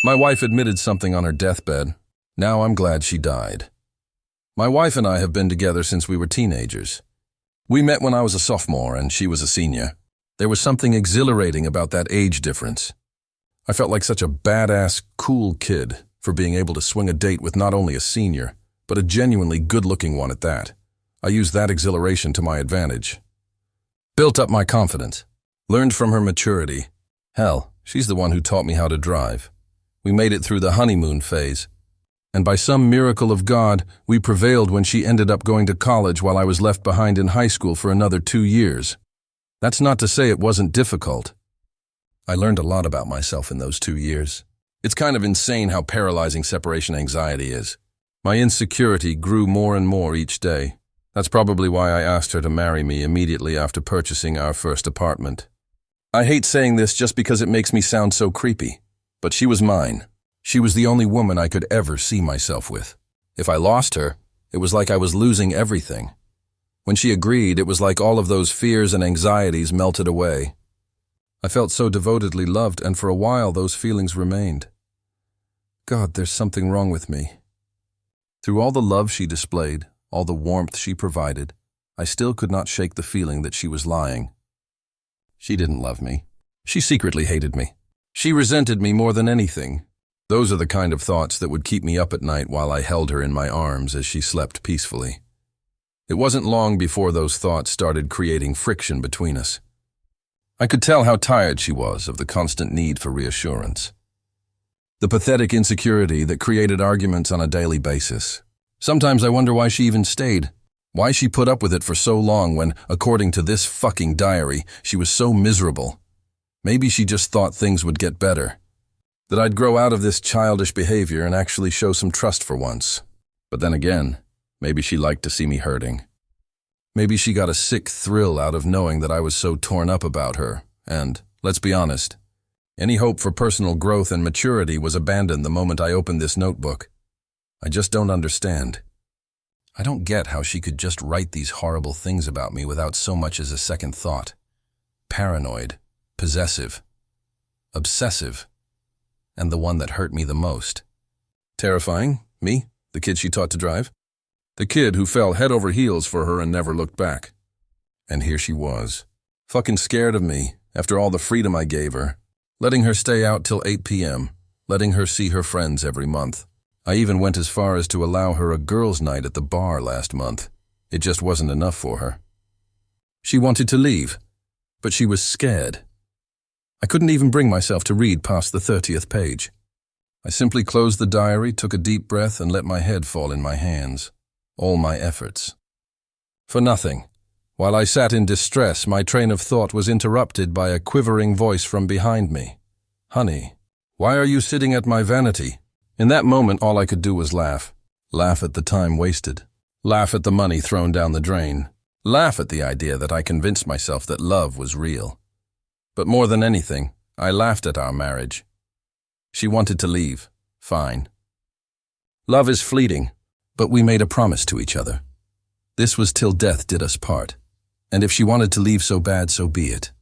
My wife admitted something on her deathbed. Now I'm glad she died. My wife and I have been together since we were teenagers. We met when I was a sophomore and she was a senior. There was something exhilarating about that age difference. I felt like such a badass, cool kid for being able to swing a date with not only a senior, but a genuinely good-looking one at that. I used that exhilaration to my advantage. Built up my confidence. Learned from her maturity. Hell, she's the one who taught me how to drive. We made it through the honeymoon phase. And by some miracle of God, we prevailed when she ended up going to college while I was left behind in high school for another 2 years. That's not to say it wasn't difficult. I learned a lot about myself in those 2 years. It's kind of insane how paralyzing separation anxiety is. My insecurity grew more and more each day. That's probably why I asked her to marry me immediately after purchasing our first apartment. I hate saying this just because it makes me sound so creepy, but she was mine. She was the only woman I could ever see myself with. If I lost her, it was like I was losing everything. When she agreed, it was like all of those fears and anxieties melted away. I felt so devotedly loved, and for a while those feelings remained. God, there's something wrong with me. Through all the love she displayed, all the warmth she provided, I still could not shake the feeling that she was lying. She didn't love me. She secretly hated me. She resented me more than anything. Those are the kind of thoughts that would keep me up at night while I held her in my arms as she slept peacefully. It wasn't long before those thoughts started creating friction between us. I could tell how tired she was of the constant need for reassurance. The pathetic insecurity that created arguments on a daily basis. Sometimes I wonder why she even stayed. Why she put up with it for so long when, according to this fucking diary, she was so miserable. Maybe she just thought things would get better. That I'd grow out of this childish behavior and actually show some trust for once. But then again, maybe she liked to see me hurting. Maybe she got a sick thrill out of knowing that I was so torn up about her, and, let's be honest, any hope for personal growth and maturity was abandoned the moment I opened this notebook. I just don't understand. I don't get how she could just write these horrible things about me without so much as a second thought. Paranoid, possessive, obsessive, and the one that hurt me the most. Terrifying, me, the kid she taught to drive. The kid who fell head over heels for her and never looked back. And here she was, fucking scared of me after all the freedom I gave her, letting her stay out till 8 p.m., letting her see her friends every month. I even went as far as to allow her a girls' night at the bar last month. It just wasn't enough for her. She wanted to leave, but she was scared. I couldn't even bring myself to read past the 30th page. I simply closed the diary, took a deep breath, and let my head fall in my hands. All my efforts. For nothing. While I sat in distress, my train of thought was interrupted by a quivering voice from behind me. "Honey, why are you sitting at my vanity?" In that moment, all I could do was laugh. Laugh at the time wasted. Laugh at the money thrown down the drain. Laugh at the idea that I convinced myself that love was real. But more than anything, I laughed at our marriage. She wanted to leave. Fine. Love is fleeting, but we made a promise to each other. This was till death did us part. And if she wanted to leave so bad, so be it.